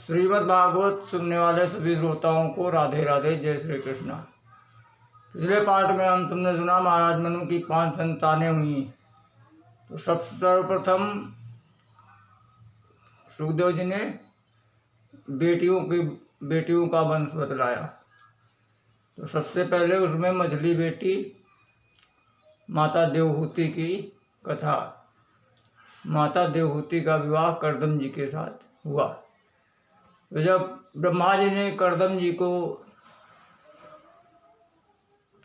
श्रीमद् भागवत सुनने वाले सभी श्रोताओं को राधे राधे, जय श्री कृष्णा। पिछले पार्ट में हम तुमने सुना महाराज मनु की 5 संतानें हुई। तो सर्वप्रथम सुखदेव जी ने बेटियों का वंश बतलाया। तो सबसे पहले उसमें मझली बेटी माता देवहूति की कथा। माता देवहूति का विवाह कर्दम जी के साथ हुआ। तो जब ब्रह्मा जी ने कर्दम जी को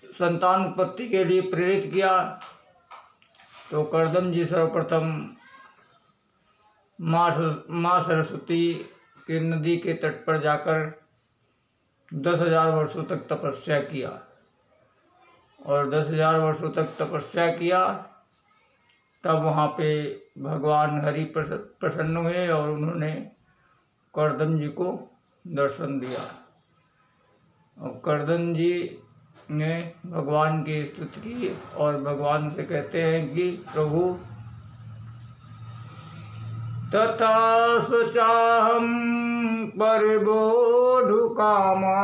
संतान उत्पत्ति के लिए प्रेरित किया, तो कर्दम जी सर्वप्रथम माँ सरस्वती के नदी के तट पर जाकर 10,000 वर्षों तक तपस्या किया। और 10,000 वर्षों तक तपस्या किया, तब वहाँ पे भगवान हरि प्रसन्न हुए और उन्होंने कर्दम जी को दर्शन दिया। और कर्दम जी ने भगवान की स्तुति की और भगवान से कहते हैं कि प्रभु, तथा सोचाहम परिबोधु कामा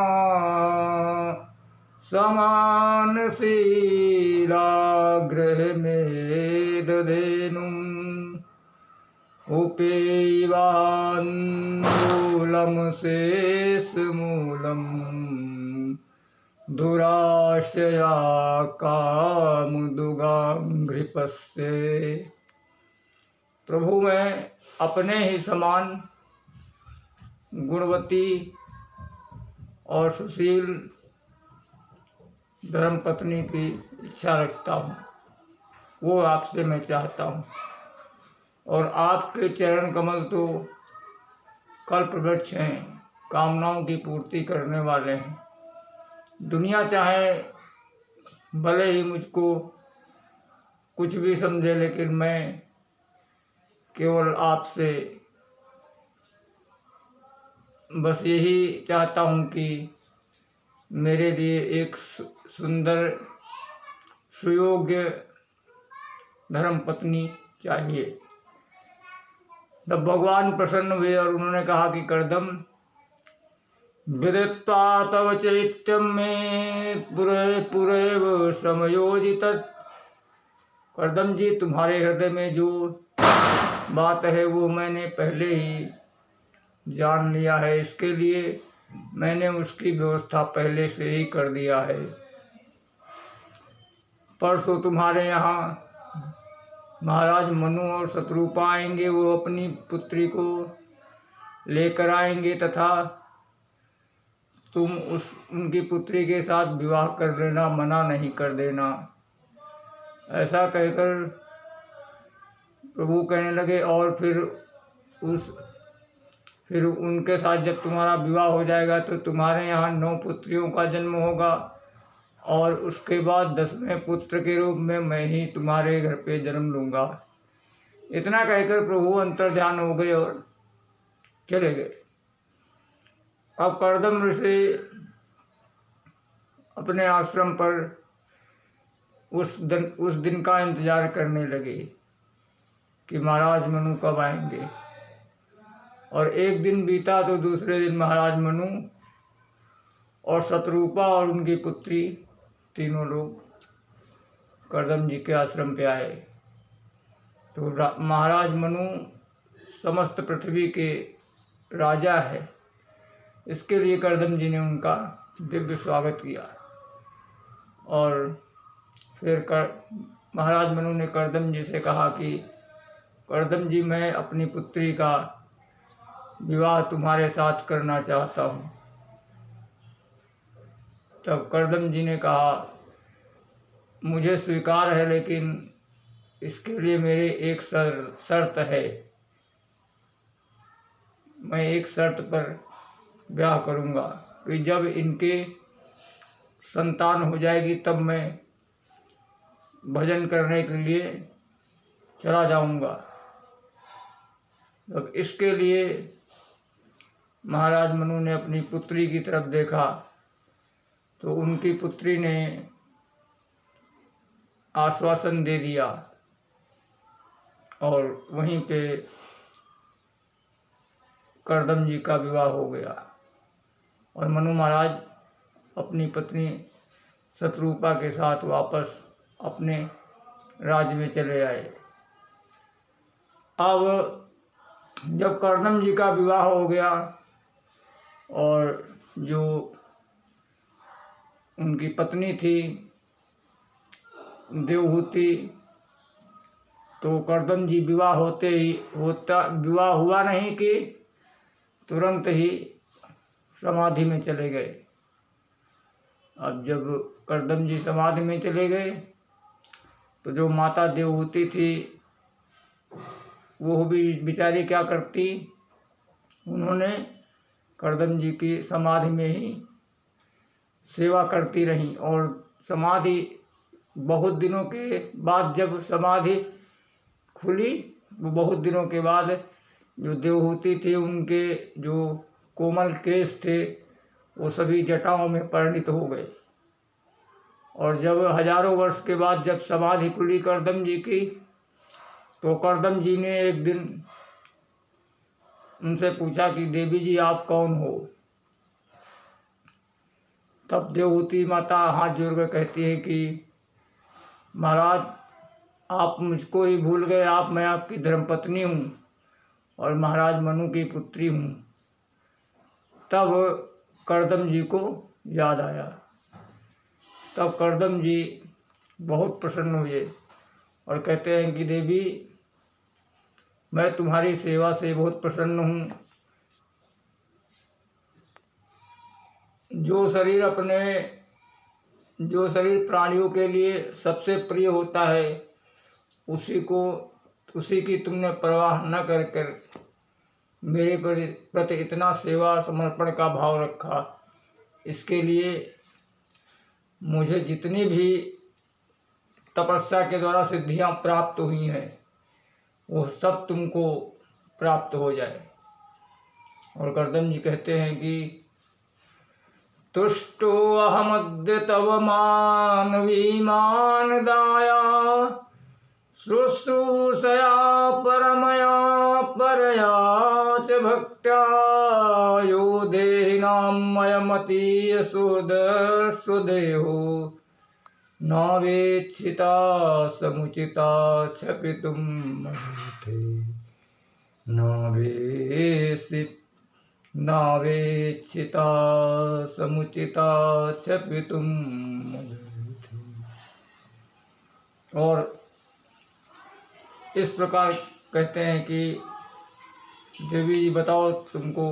समान शीला गृह में दधेनुम उपेयवान्मूलम शेष मूलम दुराशया कामुदुगांघ्रिपस्य। प्रभु, मैं अपने ही समान गुणवती और सुशील धर्मपत्नी की इच्छा रखता हूँ, वो आपसे मैं चाहता हूँ। और आपके चरण कमल तो कल्प वृक्ष हैं, कामनाओं की पूर्ति करने वाले हैं। दुनिया चाहे भले ही मुझको कुछ भी समझे, लेकिन मैं केवल आपसे बस यही चाहता हूँ कि मेरे लिए एक सुंदर सुयोग्य धर्मपत्नी चाहिए। तब भगवान प्रसन्न हुए और उन्होंने कहा कि कर्दम, विदित्वा तव चैत्यम में पुरैव समयोजित। कर्दम जी, तुम्हारे हृदय में जो बात है वो मैंने पहले ही जान लिया है। इसके लिए मैंने उसकी व्यवस्था पहले से ही कर दिया है। परसों तुम्हारे यहाँ महाराज मनु और शत्रुपा आएंगे। वो अपनी पुत्री को लेकर आएंगे तथा तुम उनकी पुत्री के साथ विवाह कर लेना, मना नहीं कर देना। ऐसा कहकर प्रभु कहने लगे, और फिर उनके साथ जब तुम्हारा विवाह हो जाएगा तो तुम्हारे यहाँ 9 पुत्रियों का जन्म होगा, और उसके बाद 10वें पुत्र के रूप में मैं ही तुम्हारे घर पे जन्म लूँगा। इतना कहकर प्रभु अंतर्ध्यान हो गए और चले गए। अब कर्दम ऋषि अपने आश्रम पर उस दिन का इंतजार करने लगे कि महाराज मनु कब आएंगे। और एक दिन बीता तो दूसरे दिन महाराज मनु और शत्रुपा और उनकी पुत्री तीनों लोग कर्दम जी के आश्रम पे आए। तो महाराज मनु समस्त पृथ्वी के राजा है, इसके लिए कर्दम जी ने उनका दिव्य स्वागत किया। और फिर महाराज मनु ने कर्दम जी से कहा कि कर्दम जी, मैं अपनी पुत्री का विवाह तुम्हारे साथ करना चाहता हूँ। तब कर्दम जी ने कहा, मुझे स्वीकार है, लेकिन इसके लिए मेरी एक शर्त है। मैं एक शर्त पर ब्याह करूँगा कि जब इनके संतान हो जाएगी तब मैं भजन करने के लिए चला जाऊँगा। अब इसके लिए महाराज मनु ने अपनी पुत्री की तरफ देखा, तो उनकी पुत्री ने आश्वासन दे दिया और वहीं पे करदम जी का विवाह हो गया और मनु महाराज अपनी पत्नी शत्रुपा के साथ वापस अपने राज्य में चले आए। अब जब करदम जी का विवाह हो गया और जो उनकी पत्नी थी देवहूति, तो करदम जी विवाह विवाह हुआ नहीं कि तुरंत ही समाधि में चले गए। अब जब करदम जी समाधि में चले गए तो जो माता देवहूति थी वो भी बेचारी क्या करती, उन्होंने करदम जी की समाधि में ही सेवा करती रहीं और समाधि बहुत दिनों के बाद जब समाधि खुली, वो बहुत दिनों के बाद जो देवहूति थी उनके जो कोमल केश थे वो सभी जटाओं में परिणित हो गए। और जब हजारों वर्ष के बाद जब समाधि खुली करदम जी की, तो करदम जी ने एक दिन उनसे पूछा कि देवी जी आप कौन हो। तब देवहूति माता हाथ जोड़ कर कहती है कि महाराज आप मुझको ही भूल गए, मैं आपकी धर्मपत्नी हूँ और महाराज मनु की पुत्री हूँ। तब करदम जी को याद आया। तब करदम जी बहुत प्रसन्न हुए और कहते हैं कि देवी मैं तुम्हारी सेवा से बहुत प्रसन्न हूँ। जो शरीर प्राणियों के लिए सबसे प्रिय होता है उसी की तुमने परवाह न कर मेरे प्रति इतना सेवा समर्पण का भाव रखा। इसके लिए मुझे जितनी भी तपस्या के द्वारा सिद्धियां प्राप्त हुई हैं वो सब तुमको प्राप्त हो जाए। और करदम जी कहते हैं कि तुष्टो अहमद्य तव मानवीमानदाया शुश्रूषया परमया परया च भक्त्या यो देहिनामयमतीय सुदेहो नावेक्षिता समुचिता क्षपितुं मदीते नावेक्षिता समुचिता क्षपितुं मदीते। और इस प्रकार कहते हैं कि देवी जी बताओ तुमको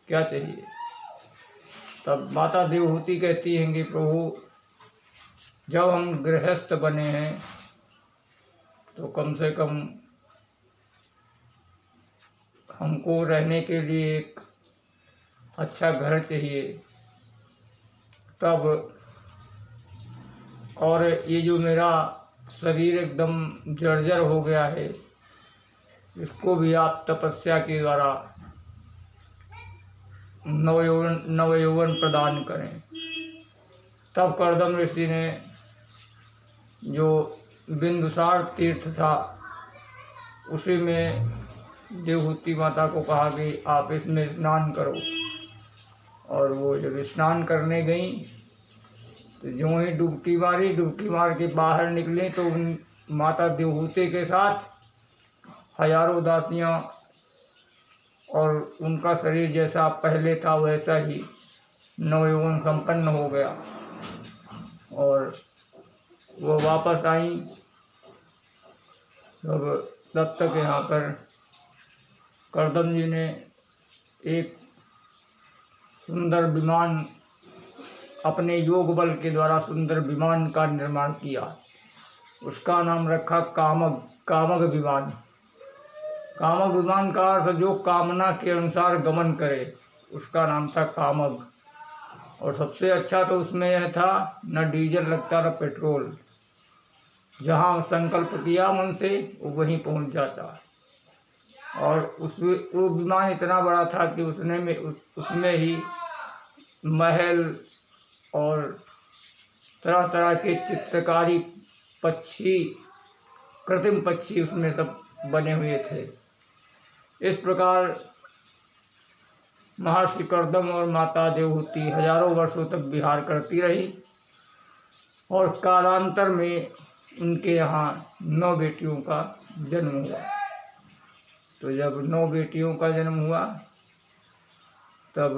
क्या चाहिए। तब माता देवहूति कहती हैं कि प्रभु जब हम गृहस्थ बने हैं तो कम से कम हमको रहने के लिए एक अच्छा घर चाहिए। तब और ये जो मेरा शरीर एकदम जर्जर हो गया है इसको भी आप तपस्या के द्वारा नवयौवन प्रदान करें। तब करदम ऋषि ने जो बिंदुसार तीर्थ था उसी में देवहूति माता को कहा कि आप इसमें स्नान करो। और वो जब स्नान करने गई तो जो ही डुबकी मार के बाहर निकले तो उन माता देवहूति के साथ हजारों दासियां और उनका शरीर जैसा पहले था वैसा ही नवयौवन संपन्न हो गया। और वो वापस आई। तब तक यहाँ पर करदम जी ने एक सुंदर विमान अपने योग बल के द्वारा सुंदर विमान का निर्माण किया। उसका नाम रखा कामग विमान। कामग विमान का अर्थ जो कामना के अनुसार गमन करे, उसका नाम था कामग। और सबसे अच्छा तो उसमें यह था न डीजल लगता न पेट्रोल, जहाँ संकल्प किया मन से वो वहीं पहुँच जाता। और वो विमान इतना बड़ा था कि उसमें ही महल और तरह तरह के चित्रकारी पक्षी, कृत्रिम पक्षी उसमें सब बने हुए थे। इस प्रकार महर्षि कर्दम और माता देवहूति हजारों वर्षों तक विहार करती रही और कालांतर में उनके यहाँ 9 बेटियों का जन्म हुआ। तो जब 9 बेटियों का जन्म हुआ तब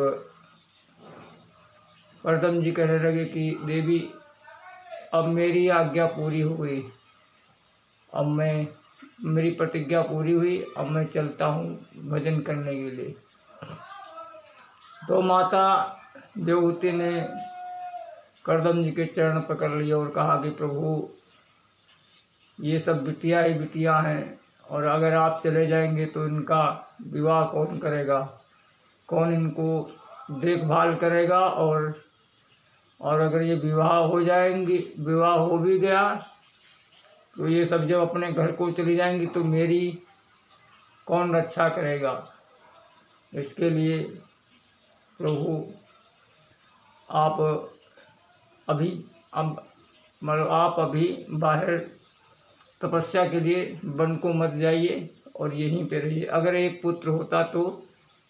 कर्दम जी कहने लगे कि देवी अब मेरी आज्ञा पूरी हो गई, अब मेरी प्रतिज्ञा पूरी हुई, अब मैं चलता हूँ भजन करने के लिए। तो माता देवहूति ने कर्दम जी के चरण पकड़ लिए और कहा कि प्रभु ये सब बिटिया ही बिटिया हैं, और अगर आप चले जाएंगे तो इनका विवाह कौन करेगा, कौन इनको देखभाल करेगा, और अगर ये विवाह हो भी गया तो ये सब जब अपने घर को चली जाएंगी तो मेरी कौन रक्षा करेगा। इसके लिए प्रभु आप अभी बाहर तपस्या के लिए वन को मत जाइए और यहीं पे रहिए। अगर एक पुत्र होता तो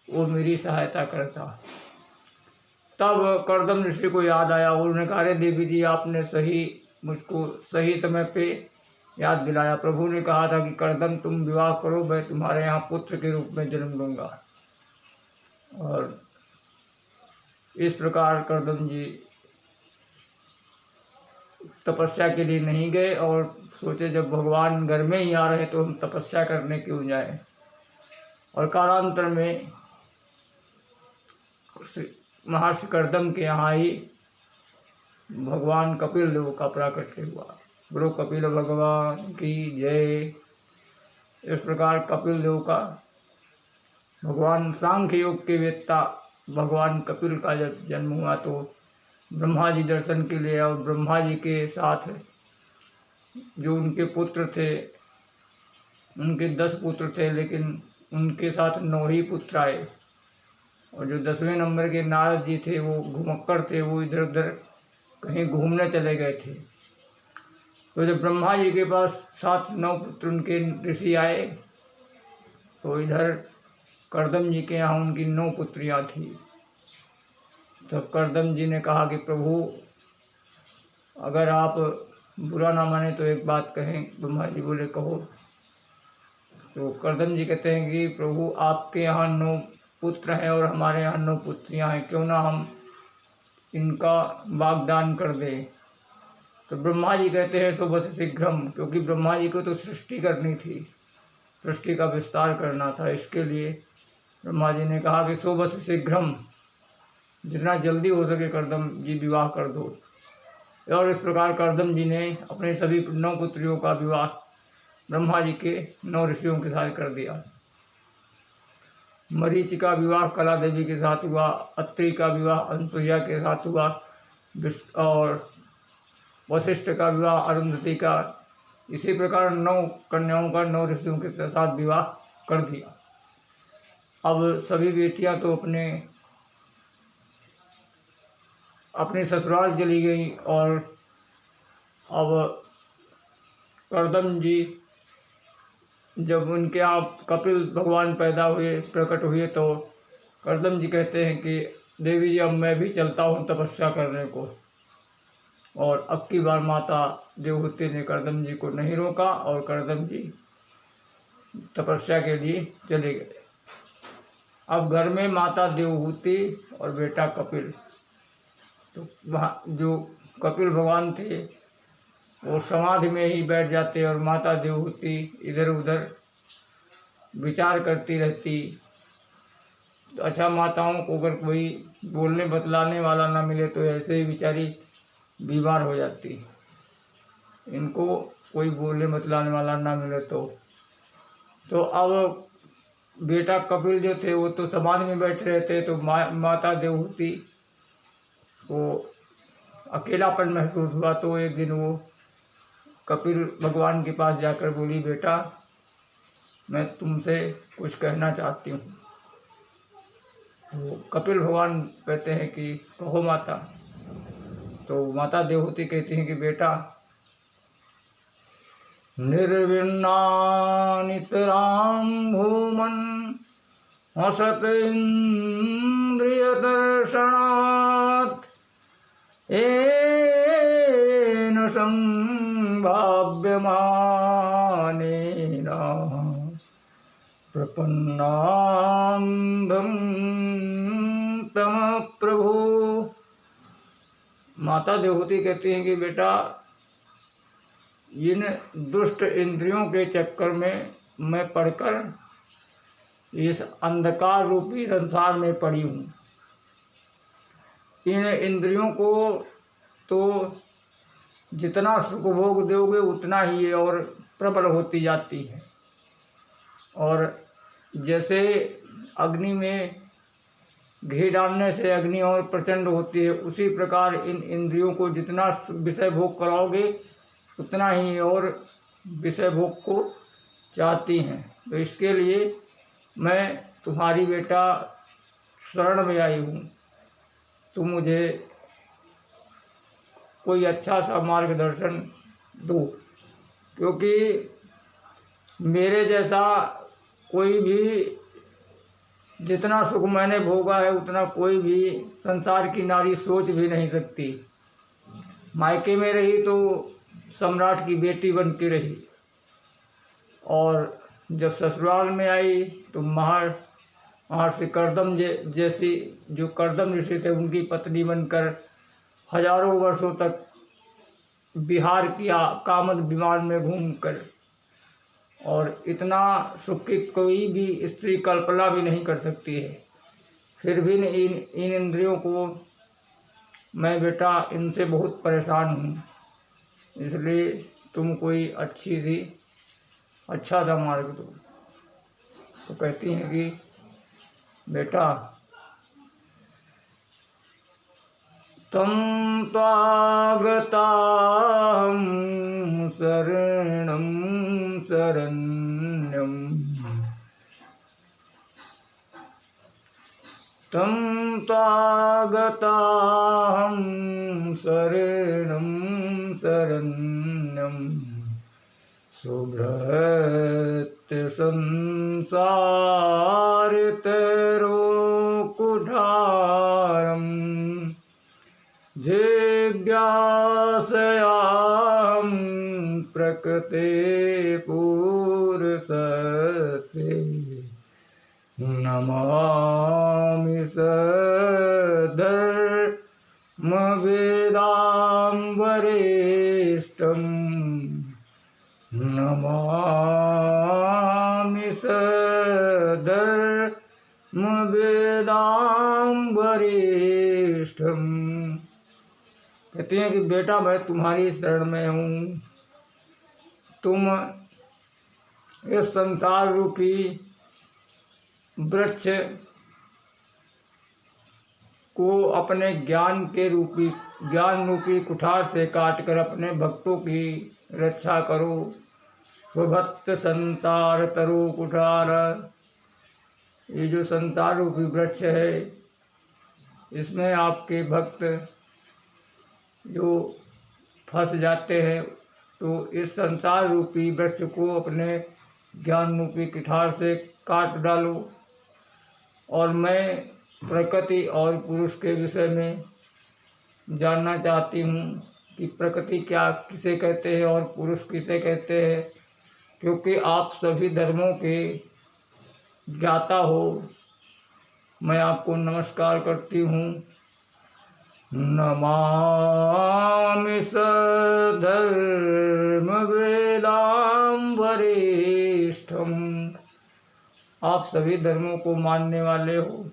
वो मेरी सहायता करता। तब कर्दम ऋषि को याद आया, उन्होंने कहा अरे देवी जी आपने मुझको सही समय पे याद दिलाया। प्रभु ने कहा था कि कर्दम तुम विवाह करो, मैं तुम्हारे यहाँ पुत्र के रूप में जन्म लूँगा। और इस प्रकार कर्दम जी तपस्या के लिए नहीं गए और सोचे जब भगवान घर में ही आ रहे तो हम तपस्या करने क्यों जाएं। और कालांतर में महर्षि कर्दम के यहाँ ही भगवान कपिल देव का प्राकट्य हुआ। गुरु कपिल भगवान की जय। इस प्रकार कपिल देव का भगवान सांख्य योग के वेत्ता भगवान कपिल का जब जन्म हुआ तो ब्रह्मा जी दर्शन के लिए, और ब्रह्मा जी के साथ जो उनके पुत्र थे, उनके 10 पुत्र थे, लेकिन उनके साथ 9 ही पुत्र आए। और जो 10वें नंबर के नारद जी थे वो घुमक्कड़ थे, वो इधर उधर कहीं घूमने चले गए थे। तो जब ब्रह्मा जी के पास 7-9 पुत्र उनके ऋषि आए तो इधर कर्दम जी के यहाँ उनकी 9 पुत्रियाँ थी। तब कर्दम जी ने कहा कि प्रभु अगर आप बुरा ना माने तो एक बात कहें। ब्रह्मा जी बोले कहो। तो कर्दम जी कहते हैं कि प्रभु आपके यहाँ 9 पुत्र हैं और हमारे यहाँ 9 पुत्रियाँ हैं, क्यों ना हम इनका वागदान कर दें। तो ब्रह्मा जी कहते हैं सो बस शीघ्रम, क्योंकि ब्रह्मा जी को तो सृष्टि करनी थी, सृष्टि का विस्तार करना था। इसके लिए ब्रह्मा जी ने कहा कि सो बस शीघ्रम, जितना जल्दी हो सके कर्दम जी विवाह कर दो। और इस प्रकार कर्दम जी ने अपने सभी 9 पुत्रियों का विवाह ब्रह्मा जी के 9 ऋषियों के साथ कर दिया। मरीचि का विवाह कला देवी के साथ हुआ, अत्रि का विवाह अनसुईया के साथ हुआ, और वशिष्ठ का विवाह अरुंधति का। इसी प्रकार 9 कन्याओं का 9 ऋषियों के साथ विवाह कर दिया। अब सभी बेटियां तो अपने ससुराल चली गई, और अब कर्दम जी जब उनके आप कपिल भगवान प्रकट हुए तो कर्दम जी कहते हैं कि देवी जी अब मैं भी चलता हूँ तपस्या करने को। और अब की बार माता देवहूति ने कर्दम जी को नहीं रोका और कर्दम जी तपस्या के लिए चले गए। अब घर में माता देवहूति और बेटा कपिल। तो वहाँ जो कपिल भगवान थे वो समाधि में ही बैठ जाते और माता देवहूति इधर उधर विचार करती रहती। तो अच्छा, माताओं को अगर कोई बोलने बतलाने वाला ना मिले तो ऐसे ही बेचारी बीमार हो जाती। इनको कोई बोलने बतलाने वाला ना मिले तो अब बेटा कपिल जो थे वो तो समाधि में बैठे रहते। तो माता देवहूति को अकेलापन महसूस हुआ। तो एक दिन वो कपिल भगवान के पास जाकर बोली, बेटा मैं तुमसे कुछ कहना चाहती हूँ। तो कपिल भगवान कहते हैं कि कहो माता। तो माता देवहूति कहती हैं कि बेटा निर्विन्ना नितरां भूमन् हसत दर्शनात् येन संभाव्यमानेन प्रपन्नान्धं तम प्रभु। माता देवहूति कहती हैं कि बेटा, इन दुष्ट इंद्रियों के चक्कर में मैं पड़कर इस अंधकार रूपी संसार में पड़ी हूँ। इन इंद्रियों को तो जितना सुख भोग दोगे उतना ही ये और प्रबल होती जाती है। और जैसे अग्नि में घी डालने से अग्नि और प्रचंड होती है, उसी प्रकार इन इंद्रियों को जितना विषय भोग कराओगे उतना ही और विषय भोग को चाहती हैं। तो इसके लिए मैं तुम्हारी बेटा शरण में आई हूँ। तुम मुझे कोई अच्छा सा मार्गदर्शन दो, क्योंकि मेरे जैसा कोई भी, जितना सुख मैंने भोगा है उतना कोई भी संसार की नारी सोच भी नहीं सकती। मायके में रही तो सम्राट की बेटी बन के रही, और जब ससुराल में आई तो महर्षि कर्दम जैसी जो कर्दम ऋषि थे उनकी पत्नी बनकर हजारों वर्षों तक बिहार किया कामद विमान में घूमकर। और इतना सुख की कोई भी स्त्री कल्पना भी नहीं कर सकती है। फिर भी इन इंद्रियों को मैं बेटा इनसे बहुत परेशान हूँ, इसलिए तुम कोई अच्छा सा मार्ग दो। तो कहती हैं कि बेटा, तम त्वागताहं शरणं शरण्यं, तम त्वागताहं शरणं शरण्यं, सुबृहत् संसारितरोकुठारम्, जिज्ञासयां प्रकृते पुरुषस्य, नमामि सधर्मवेदां वरिष्ठम्, नमामि सधर्मवेदां वरिष्ठम्। कहती हैं कि बेटा, मैं तुम्हारी शरण में हूँ। तुम इस संसार रूपी वृक्ष को अपने ज्ञान रूपी कुठार से काटकर अपने भक्तों की रक्षा करो। स्वभक्त संसार तरु कुठार, ये जो संसार रूपी वृक्ष है इसमें आपके भक्त जो फंस जाते हैं, तो इस संसार रूपी वृक्ष को अपने ज्ञान रूपी कुठार से काट डालो। और मैं प्रकृति और पुरुष के विषय में जानना चाहती हूँ कि प्रकृति क्या किसे कहते हैं और पुरुष किसे कहते हैं, क्योंकि आप सभी धर्मों के ज्ञाता हो। मैं आपको नमस्कार करती हूँ। नमामि सधर्मवेदां वरिष्ठम्। आप सभी धर्मों को मानने वाले हो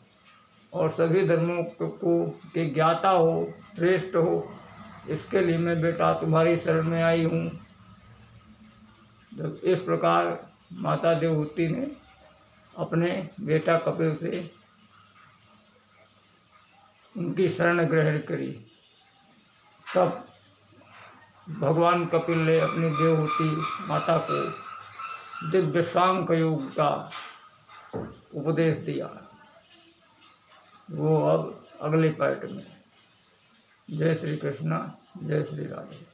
और सभी धर्मों के ज्ञाता हो, श्रेष्ठ हो, इसके लिए मैं बेटा तुम्हारी शरण में आई हूँ। जब इस प्रकार माता देवहूति ने अपने बेटा कपिल से उनकी शरण ग्रहण करी, तब भगवान कपिल ने अपनी देवहूति माता को दिव्य सांख योग का उपदेश दिया। वो अब अगले पार्ट में। जय श्री कृष्णा, जय श्री राधे।